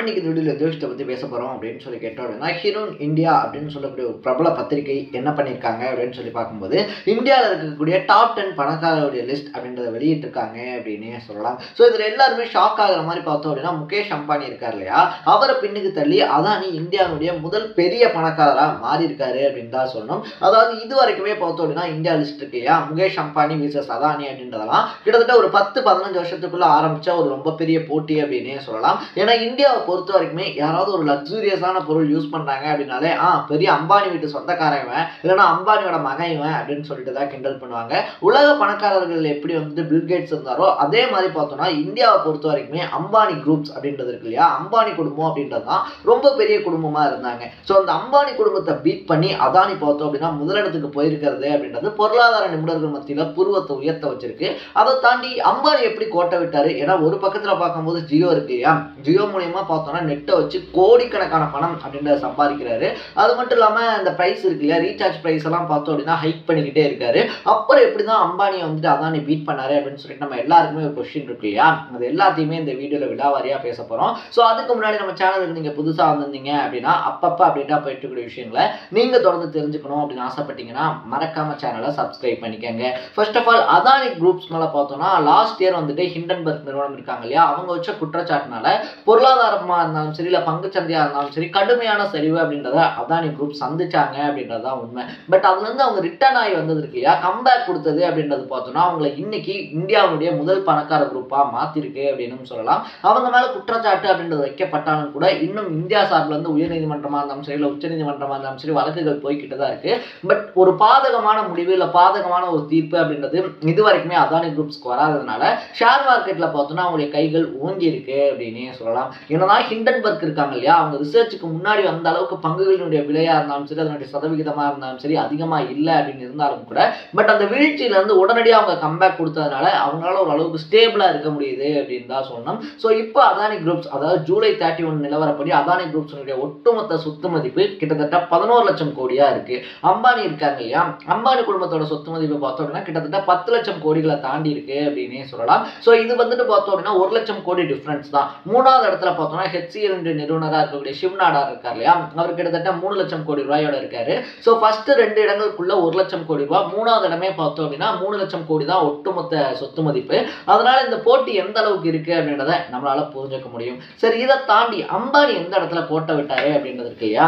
இன்னைக்கு இந்த வீடியோவில் எந்த விஷயத்தை பற்றி பேச போகிறோம் அப்படின்னு சொல்லி கேட்டோம் அப்படின்னா, ஹிரோன் இந்தியா அப்படின்னு சொல்லக்கூடிய ஒரு பிரபல பத்திரிகை என்ன பண்ணியிருக்காங்க அப்படின்னு சொல்லி பார்க்கும்போது, இந்தியாவில் இருக்கக்கூடிய டாப் 10 பணக்காரருடைய லிஸ்ட் அப்படின்றத வெளியிட்டிருக்காங்க அப்படின்னே சொல்லலாம். ஸோ இதில் எல்லாருமே ஷாக் ஆகிற மாதிரி பார்த்தோம் அப்படின்னா, முகேஷ் அம்பானி இருக்கார் இல்லையா, அவரை பின்னுக்கு தள்ளி அதானி இந்தியாவுடைய முதல் பெரிய பணக்காரராக மாறி இருக்காரு அப்படின்னு தான் சொல்லணும். அதாவது இது வரைக்குமே பார்த்தோம் அப்படின்னா, இந்தியா லிஸ்ட் இருக்கு இல்லையா, முகேஷ் அம்பானி விசஸ் அதானி அப்படின்றதெல்லாம் கிட்டத்தட்ட ஒரு 10-15 வருஷத்துக்குள்ள ஆரம்பிச்ச ஒரு ரொம்ப பெரிய போட்டி அப்படின்னே சொல்லலாம். ஏன்னா இந்தியாவை பொறுத்த வரைக்குமே யாராவது ஒரு லக்ஸூரியஸான பொருள் யூஸ் பண்றாங்க அப்படின்னாலே பெரிய அம்பானி வீட்டு சொந்தக்காரன் இல்லைன்னா அம்பானியோட மகன் அப்படின்னு சொல்லிட்டு தான் கிண்டல் பண்ணுவாங்க. உலக பணக்காரர்கள் எப்படி வந்து பில்கேட்ஸ் இருந்தாரோ அதே மாதிரி பார்த்தோம்னா இந்தியாவை பொறுத்த வரைக்குமே அம்பானி குரூப்ஸ் அப்படின்றது இருக்கு இல்லையா, அம்பானி குடும்பம் அப்படின்றது தான் ரொம்ப பெரிய குடும்பமா இருந்தாங்க. ஸோ அந்த அம்பானி குடும்பத்தை பீட் பண்ணி அதானி பார்த்தோம் அப்படின்னா முதலிடத்துக்கு போயிருக்கிறது அப்படின்றது பொருளாதார நிபுணர்கள் மத்தியில் புருவத்தை உயர்த்த வச்சிருக்கு. அதை தாண்டி அம்பானி எப்படி கோட்டை விட்டாரு, ஏன்னா ஒரு பக்கத்துல பார்க்கும்போது ஜியோ இருக்கு இல்லையா, ஜியோ மூலியமா பார்த்தோம்னா நெட்டை வச்சு கோடிக்கணக்கான பணம் அப்படின்றத சம்பாதிக்கிறாரு. அது மட்டும் இல்லாம இந்த பிரைஸ் இருக்கு இல்லையா, ரீசார்ஜ் பிரைஸ் எல்லாம் பார்த்தோம் அப்படின்னா ஹைக் பண்ணிக்கிட்டே இருக்காரு. அப்புறம் எப்படிதான் அம்பானியை வந்துட்டு அதானி பீட் பண்ணாரு அப்படின்னு சொல்லிட்டு நம்ம எல்லாருக்குமே ஒரு கொஸ்டின் இருக்கு இல்லையா, அது எல்லாத்தையுமே இந்த வீடியோல விடாவாரியா பேச போறோம். ஸோ அதுக்கு முன்னாடி நம்ம சேனலுக்கு நீங்க புதுசா வந்திருந்தீங்க அப்படின்னா அப்பப்ப அப்படின்ட்டா போயிட்டு இருக்கிற விஷயங்களை நீங்க தொடர்ந்து தெரிஞ்சுக்கணும் அப்படின்னு ஆசைப்பட்டீங்கன்னா மறக்காம சேனலை சப்ஸ்கிரைப் பண்ணிக்கங்க. First of all Adani groups மேல பார்த்தோம்னா லாஸ்ட் இயர் வந்துட்டு ஹிண்டன்பர்க் நிறுவனம் இருக்காங்க இல்லையா, அவங்க வச்ச குற்றச்சாட்டுனால பொருளாதாரமா இருந்தாலும் சரி இல்ல பங்குச்சந்தையா இருந்தாலும் சரி கடுமையான சரிவு அப்படின்றத அதானி குரூப் சந்திச்சாங்க அப்படின்றதுதான் உண்மை. பட் அதுல இருந்து அவங்க ரிட்டர்ன் ஆகி வந்தது இருக்கு இல்லையா, கம்பேக் கொடுத்தது அப்படின்றது பார்த்தோம்னா அவங்களை இன்னைக்கு இந்தியாவுடைய முதல் பணக்கார குரூப்பா மாத்திருக்கு அப்படின்னு சொல்லலாம். அவங்க மேல குற்றச்சாட்டு அப்படின்றது வைக்கப்பட்டாலும் கூட இன்னும் இந்தியா சார்பில் இருந்து உயர்நீதிமன்றமா இருந்தாலும் சரி இல்ல உச்ச நீதிமன்றமா இருந்தாலும் சரி வழக்குகள் போய்கிட்டு தான் இருக்கு. பட் ஒரு பாதகமான முடிவு இல்ல பாதகமான ஒரு தீர்ப்பு அப்படின்றது இது வரைக்குமே அதானி குரூப்ஸ்க்கு வராததுனால ஷேர் மார்க்கெட்ல பார்த்தோம்னா அவங்களுடைய கைகள் ஓங்கி இருக்கு அப்படின்னே சொல்லலாம். என்னதான் ஹிண்டன்பர்க் இருக்காங்க இல்லையா, அவங்க ரிசர்ச்சுக்கு முன்னாடி அந்த அளவுக்கு பங்குகளினுடைய விலையா இருந்தாலும் சரி அதனுடைய சதவிகிதமா இருந்தாலும் சரி அதிகமா இல்லை அப்படின்னு இருந்தாலும் கூட பட் அந்த வீழ்ச்சியில இருந்து உடனடியாக அவங்க கம்பேக் கொடுத்ததுனால அவங்களால ஒரு அளவுக்கு ஸ்டேபிளா இருக்க முடியுது அப்படின்னு தான் சொல்லணும். ஸோ இப்போ அதானி குரூப்ஸ் அதாவது ஜூலை 31 நிலவரப்படி அதானி குரூப்ஸ் ஒட்டுமொத்த சொத்து மதிப்பு கிட்டத்தட்ட 11 லட்சம் கோடியா இருக்கு. அம்பானி இருக்காங்க இல்லையா, அம்பானி குடும்பத்தோட சொத்து மதிப்பு பார்த்தோம் அப்படின்னா கிட்டத்தட்ட 10 லட்சம் கோடிகளை தாண்டி இருக்கு அப்படின்னே சொல்லலாம். ஸோ இது வந்துட்டு பார்த்தோம் அப்படின்னா 1 லட்சம் கோடி டிஃபரன்ஸ் தான். மூணாவது இடத்துல பார்த்தோம்னா HCL நிறுவனராக இருக்கக்கூடிய சிவ் நாடார் இருக்கார் இல்லையா, அவர் கிட்டத்தட்ட 3 லட்சம் கோடி ரூபாயோட இருக்காரு. ஸோ ஃபர்ஸ்ட் 2 இடங்களுக்குள்ள 1 லட்சம் கோடி ரூபாய், மூணாவது இடமே பார்த்தோம் அப்படின்னா 3 லட்சம் கோடி தான் ஒட்டுமொத்த சொத்து மதிப்பு. அதனால இந்த போட்டி எந்த அளவுக்கு இருக்கு அப்படின்றத நம்மளால புரிஞ்சுக்க முடியும். சரி, இதை தாண்டி அம்பானி எந்த இடத்துல கோட்டை விட்டாரு அப்படின்றது இருக்கு இல்லையா,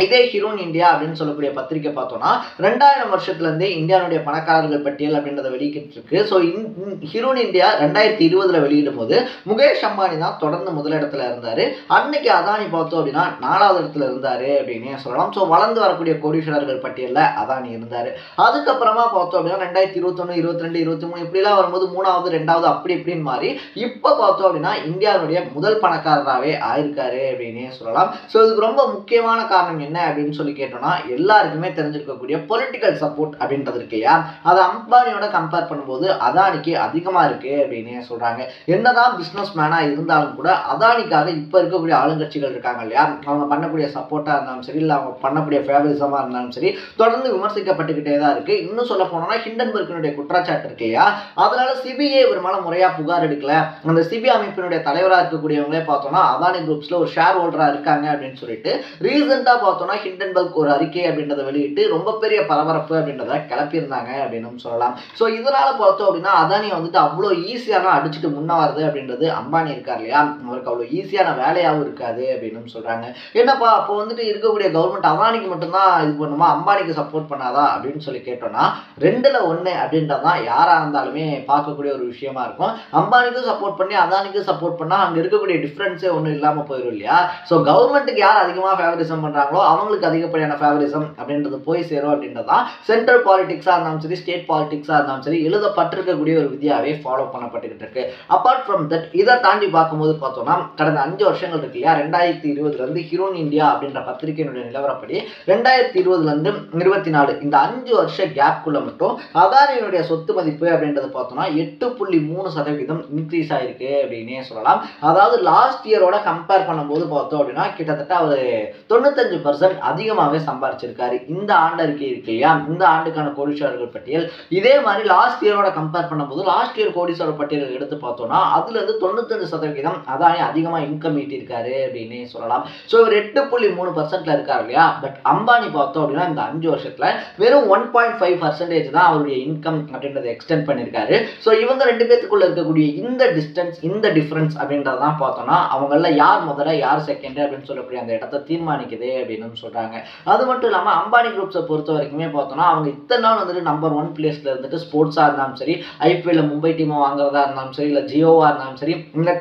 இதே ஹிரோன் இந்தியா அப்படின்னு சொல்லக்கூடிய பத்திரிகை பார்த்தோம்னா 2000 வருஷத்துல இருந்தே இந்தியாவுடைய பணக்காரர்கள் பட்டியல் அப்படின்றத வெளியிட்டு இருக்கு. ஸோ ஹிரோன் இந்தியா 2020 வெளியிடும் போது முகேஷ் அம்பானி தான் தொடர்ந்து முதலிடத்துல இருந்தாரு. அன்னைக்கு அதானி பார்த்தோம் அப்படின்னா 4வது இடத்துல இருந்தாரு அப்படின்னே சொல்லலாம். ஸோ வளர்ந்து வரக்கூடிய கோடீஸ்வரர்கள் பட்டியலில் அதானி இருந்தாரு. அதுக்கப்புறமா பார்த்தோம் அப்படின்னா 2021, 22, 23 இப்படிலாம் வரும்போது 3வது 2வது அப்படி இப்படின்னு மாறி இப்போ பார்த்தோம் அப்படின்னா இந்தியாவுடைய முதல் பணக்காரராகவே ஆயிருக்காரு அப்படின்னே சொல்லலாம். ஸோ இதுக்கு ரொம்ப முக்கியமான காரணம் என்ன அப்படின்னு சொல்லி கேட்டோம்னா எல்லாருக்குமே தெரிஞ்சிருக்கக்கூடிய பொலிட்டிக்கல் சப்போர்ட் அப்படின்றது இருக்கு இல்லையா, அதை அம்பானியோட கம்பேர் பண்ணும்போது அதானிக்கு அதிகமா இருக்கு அப்படின்னு சொல்றாங்க. என்னதான் பிசினஸ் மேனா இருந்தாலும் கூட அதானிக்காக இப்ப இருக்கக்கூடிய ஆளுங்கட்சிகள் இருக்காங்க இல்லையா, அவங்க பண்ணக்கூடிய சப்போர்ட்டா இருந்தாலும் சரி இல்ல அவங்க பண்ணக்கூடிய ஃபேவரிசமா இருந்தாலும் சரி தொடர்ந்து விமர்சிக்கப்பட்டுக்கிட்டே தான் இருக்கு. இன்னும் சொல்ல போனோம்னா ஹிண்டன்பர்க்கினுடைய குற்றச்சாட்டு இருக்கு இல்லையா, அதனால சிபிஐ ஒரு மேல முறையா புகார் எடுக்கல. அந்த சிபிஐ அமைப்பினுடைய தலைவராக இருக்கக்கூடியவங்களே பார்த்தோம்னா அதானி குரூப்ஸ்ல ஒரு ஷேர் ஹோல்டரா இருக்காங்க அப்படின்னு சொல்லிட்டு ரீசெண்டா ஹிண்டன்பர்க் ஒரு அறிக்கை அப்படின்றத வெளியிட்டு ரொம்ப பெரிய பரபரப்பு அப்படின்றத கிளப்பியிருந்தாங்க அப்படின்னு சொல்லலாம். ஸோ இதனால பார்த்தோம் அப்படின்னா அதானி வந்துட்டு அவ்வளோ ஈஸியான அடிச்சுட்டு முன்ன வருது அப்படின்றது அம்பானி இருக்கார் இல்லையா, அவருக்கு அவ்வளோ ஈஸியான வேலையாகவும் இருக்காது அப்படின்னு சொல்றாங்க. என்னப்பா அப்போ வந்துட்டு இருக்கக்கூடிய கவர்மெண்ட் அதானிக்கு மட்டும்தான் இது பண்ணுமா, அம்பானிக்கு சப்போர்ட் பண்ணாதா அப்படின்னு சொல்லி கேட்டோம்னா 2ல் 1 அப்படின்றதான் யாரா இருந்தாலுமே பார்க்கக்கூடிய ஒரு விஷயமா இருக்கும். அம்பானிக்கும் சப்போர்ட் பண்ணி அதானிக்கும் சப்போர்ட் பண்ணா அங்க இருக்கக்கூடிய டிஃபரன்ஸே ஒன்றும் இல்லாம போயிடும் இல்லையா. ஸோ கவர்மெண்ட்டுக்கு யார் அதிகமாக ஃபேவரிசம் பண்றாங்களோ அவங்களுக்கு அதிகப்படியான ஃபேவரிசம் அப்படின்றது போய் சேரும் அப்படின்றதான் சென்ட்ரல் பாலிடிக்ஸா இருந்தாலும் சரி ஸ்டேட் பாலிடிக்ஸா இருந்தாலும் சரி எழுதப்பட்டிருக்கக்கூடிய ஒரு விதியாவே ஃபாலோ பண்ணப்பட்டுக்கிட்டு இருக்கு. அப்பார்ட் ஃப்ரம் தட் இதை தாண்டி பார்க்கும்போது பார்த்தோம்னா கடந்த 5 வருஷங்கள் இருக்கு இல்லையா, 2020 இருந்து ஹிரோன் இந்தியா அப்படின்ற பத்திரிகையினுடைய நிலவரப்படி 2020 இருந்து 24 இந்த 5 வருஷ கேப்குள்ள மட்டும் அதானியினுடைய சொத்து மதிப்பு அப்படின்றது பார்த்தோம்னா 8.3% இன்க்ரீஸ் ஆயிருக்கு அப்படின்னே சொல்லலாம். அதாவது லாஸ்ட் இயரோட கம்பேர் பண்ணும்போது பார்த்தோம் அப்படின்னா கிட்டத்தட்ட ஒரு 95% 25% அதிகமாகவே சம்பாரிச்சிருக்காரு. இந்த ஆண்டு அறிக்கை இருக்கு இல்லையா, இந்த ஆண்டுக்கான கோடீஸ்வரர்கள் பட்டியல் இதே மாதிரி லாஸ்ட் இயரோட கம்பேர் பண்ணும்போது லாஸ்ட் இயர் கோடீஸ்வரர் பட்டியல் எடுத்து பார்த்தோம்னா அதுல இருந்து 95% அதானி அதிகமா இன்கம் ஈட்டிருக்காரு அப்படின்னு சொல்லலாம். ஸோ இவர் 8.3% இருக்காரு இல்லையா. பட் அம்பானி பார்த்தோம் அப்படின்னா இந்த 5 வருஷத்துல வெறும் 1.5% தான் அவருடைய இன்கம் அப்படின்றத எக்ஸ்டெண்ட் பண்ணியிருக்காரு. ஸோ இவங்க 2 பேத்துக்குள்ள இருக்கக்கூடிய இந்த டிஸ்டன்ஸ், இந்த டிஃபரன்ஸ் அப்படின்றதான் பார்த்தோம்னா அவங்கள யார் முதல்ல யார் செகண்ட் அப்படின்னு சொல்லக்கூடிய அந்த இடத்த தீர்மானிக்குது அப்படின்னு சொல்றாங்க. அது மட்டும் இல்லாம அம்பானி குரூப்ஸை பொறுத்த வரைக்குமே பார்த்தோம்னா அவங்க இத்தனை நாள் வந்துட்டு நம்பர் 1 பிளேஸ்ல இருந்துட்டு ஸ்போர்ட்ஸா இருந்தாலும் சரி, ஐபிஎல்ல மும்பை டீமை வாங்குறதா இருந்தாலும் சரி, இல்ல ஜியோவா இருந்தாலும் சரி,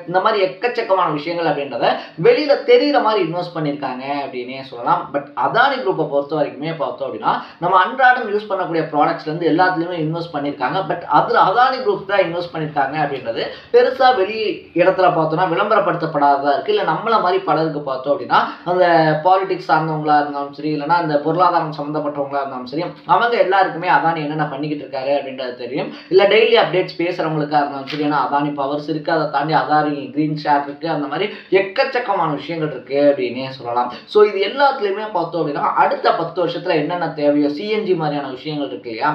இந்த மாதிரி எக்கச்சக்கமான விஷயங்கள் அப்படின்றத வெளியில தெரியுற மாதிரி இன்வெஸ்ட் பண்ணியிருக்காங்க அப்படின்னே சொல்லலாம். பட் அதானி குரூப்பை பொறுத்த வரைக்குமே பார்த்தோம் அப்படின்னா நம்ம அன்றாடம் யூஸ் பண்ணக்கூடிய ப்ராடக்ட்ஸ்ல இருந்து எல்லாத்துலயுமே இன்வெஸ்ட் பண்ணியிருக்காங்க. பட் அதுல அதானி குரூப் தான் இன்வெஸ்ட் பண்ணியிருக்காங்க அப்படின்றது பெருசா வெளி இடத்துல பார்த்தோம்னா விளம்பரப்படுத்தப்படாததா இருக்கு. இல்ல நம்மள மாதிரி பலருக்கு பார்த்தோம் அப்படின்னா அந்த பாலிடிக்ஸ் சார்ந்தவங்களா இருந்தாலும் சரி, இல்லைன்னா அந்த பொருளாதாரம் சம்பந்தப்பட்டவங்களா இருந்தாலும் சரி, அவங்க எல்லாருக்குமே அதானி என்னென்ன பண்ணிக்கிட்டு இருக்காரு அப்படின்றது தெரியும். இல்ல டெய்லி அப்டேட்ஸ் பேசுறவங்களுக்கா இருந்தாலும் சரி, ஏன்னா அதானி பவர்ஸ் இருக்கு, அதை தாண்டி அதானி கிரீன் ஷேர் இருக்கு, அந்த மாதிரி எக்கச்சக்கமான விஷயங்கள் இருக்கு அப்படின்னே சொல்லலாம். ஸோ இது எல்லாத்துலயுமே பார்த்தோம் அப்படின்னா அடுத்த 10 வருஷத்துல என்னென்ன தேவையோ சிஎன்ஜி மாதிரியான விஷயங்கள் இருக்கு இல்லையா,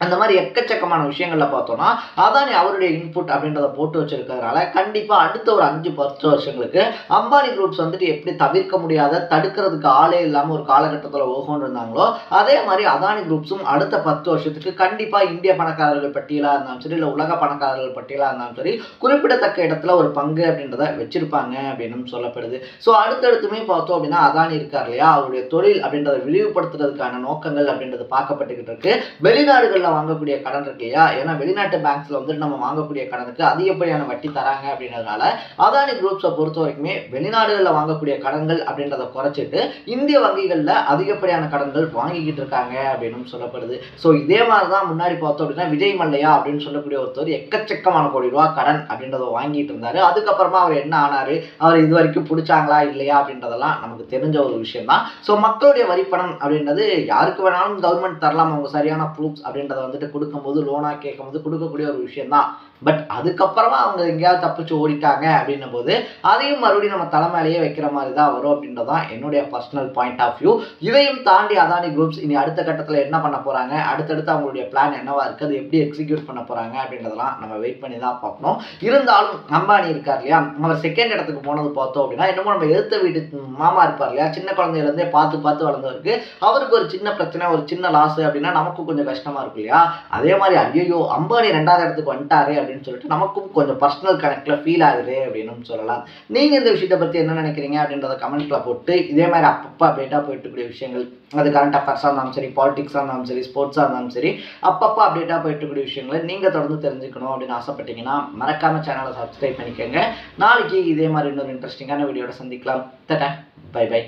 அந்த மாதிரி எக்கச்சக்கமான விஷயங்கள்ல பார்த்தோம்னா அதானி அவருடைய இன்புட் அப்படின்றத போட்டு வச்சிருக்கிறதுனால கண்டிப்பா அடுத்த ஒரு 5-10 வருஷங்களுக்கு அம்பானி குரூப்ஸ் வந்துட்டு எப்படி தவிர்க்க முடியாத தடுக்கிறதுக்கு ஆளே இல்லாம ஒரு காலகட்டத்தில் ஓகோன்னு இருந்தாங்களோ அதே மாதிரி அதானி குரூப்ஸும் அடுத்த 10 வருஷத்துக்கு கண்டிப்பா இந்திய பணக்காரர்கள் பட்டியலா இருந்தாலும் சரி, இல்லை உலக பணக்காரர்கள் பட்டியலா இருந்தாலும் சரி, குறிப்பிடத்தக்க இடத்துல ஒரு பங்கு அப்படின்றத வச்சிருப்பாங்க அப்படின்னு சொல்லப்படுது. ஸோ அடுத்தடுத்துமே பார்த்தோம் அப்படின்னா அதானி இருக்கார் இல்லையா, அவருடைய தொழில் அப்படின்றத விரிவுபடுத்துறதுக்கான நோக்கங்கள் அப்படின்றது பார்க்கப்பட்டுக்கிட்டு இருக்கு. வெளிநாடுகள்ல வாங்கக்கூடிய கடன் இருக்கு இல்லையா, ஏன்னா வெளிநாட்டு பேங்க்ஸ்ல வந்துட்டு நம்ம வாங்கக்கூடிய கடனுக்கு அதிகப்படியான வட்டி தராங்க அப்படின்றதுனால அதானி குரூப்ஸை பொறுத்த வரைக்குமே வெளிநாடுகளில் வாங்கக்கூடிய கடன்கள் அப்படின்றத குறைச்சிட்டு இந்திய வங்கிகளில் அதிகப்படியான கடன்கள் வாங்கிக்கிட்டு இருக்காங்க அப்படின்னு சொல்லப்படுது. ஸோ இதே மாதிரி தான் முன்னாடி பார்த்தோம் அப்படின்னா விஜய் மல்லையா அப்படின்னு சொல்லக்கூடிய ஒருத்தர் எக்கச்சக்கமான கோடி ரூபா கடன் அப்படின்றத வாங்கிட்டு இருந்தாரு. அதுக்கப்புறமா அவர் என்ன ஆனாரு, அவர் இது வரைக்கும் பிடிச்சாங்களா இல்லையா அப்படின்றதெல்லாம் நமக்கு தெரிஞ்ச ஒரு விஷயம் தான். ஸோ மக்களுடைய வரிப்பணம் அப்படின்றது யாருக்கு வேணாலும் கவர்மெண்ட் தரலாம், அவங்க சரியான ப்ரூஃப்ஸ் அப்படின்றத வந்துட்டு கொடுக்கும்போது லோனா கேட்கும்போது கொடுக்கக்கூடிய ஒரு விஷயம் தான். பட் அதுக்கப்புறமா அவங்க எங்கேயாவது தப்பிச்சு ஓடிட்டாங்க அப்படின்னும் போது அதையும் மறுபடியும் நம்ம தலைமையிலேயே வைக்கிற மாதிரி தான் வரும் அப்படின்றதான் என்னுடைய பர்சனல் பாயிண்ட் ஆஃப் வியூ. இதையும் தாண்டி அதானி குரூப்ஸ் இனி அடுத்த கட்டத்தில் என்ன பண்ண போறாங்க, அடுத்தடுத்து அவங்களுடைய பிளான் என்னவா இருக்கு, அது எப்படி எக்ஸிக்யூட் பண்ண போறாங்க அப்படின்றதெல்லாம் நம்ம வெயிட் பண்ணி தான் பார்க்கணும். இருந்தாலும் அம்பானி இருக்கார் இல்லையா, அவர் செகண்ட் இடத்துக்கு போனது பார்த்தோம் அப்படின்னா என்னமோ நம்ம எடுத்த வீட்டு மாமா இருப்பார் இல்லையா, சின்ன குழந்தையிலேருந்தே பார்த்து பார்த்து வளர்ந்தவருக்கு அவருக்கு ஒரு சின்ன பிரச்சனை, ஒரு சின்ன லாஸ் அப்படின்னா நமக்கு கொஞ்சம் கஷ்டமா இருக்கு இல்லையா. அதே மாதிரி ஐயோ அம்பானி 2வது இடத்துக்கு வந்துட்டாரு அப்படின்னு சொல்லிட்டு நமக்கும் கொஞ்சம் பர்சனல் கனெக்ட்ல ஃபீல் ஆகுது அப்படின்னு சொல்லலாம். நீங்க இந்த விஷயத்தை பத்தி என்ன நினைக்கிறீங்க அப்படின்றத கமெண்ட்ல போட்டு இதே மாதிரி அப்பப்போ அப்டேட்டா போயிட்டு இருக்கக்கூடிய விஷயங்கள், அது கரண்ட் அஃபேர்ஸா இருந்தாலும் சரி, பாலிடிக்ஸா இருந்தாலும் சரி, ஸ்போர்ட்ஸா இருந்தாலும் சரி, அப்பப்போ அப்டேட்டா போயிட்டு இருக்கக்கூடிய விஷயங்களை நீங்க தொடர்ந்து தெரிஞ்சுக்கணும் அப்படின்னு ஆசைப்பட்டீங்கன்னா மறக்காம சேனலை சப்ஸ்கிரைப் பண்ணிக்கோங்க. நாளைக்கு இதே மாதிரி இன்னொரு இன்ட்ரெஸ்டிங்கான வீடியோட சந்திக்கலாம். Bye by.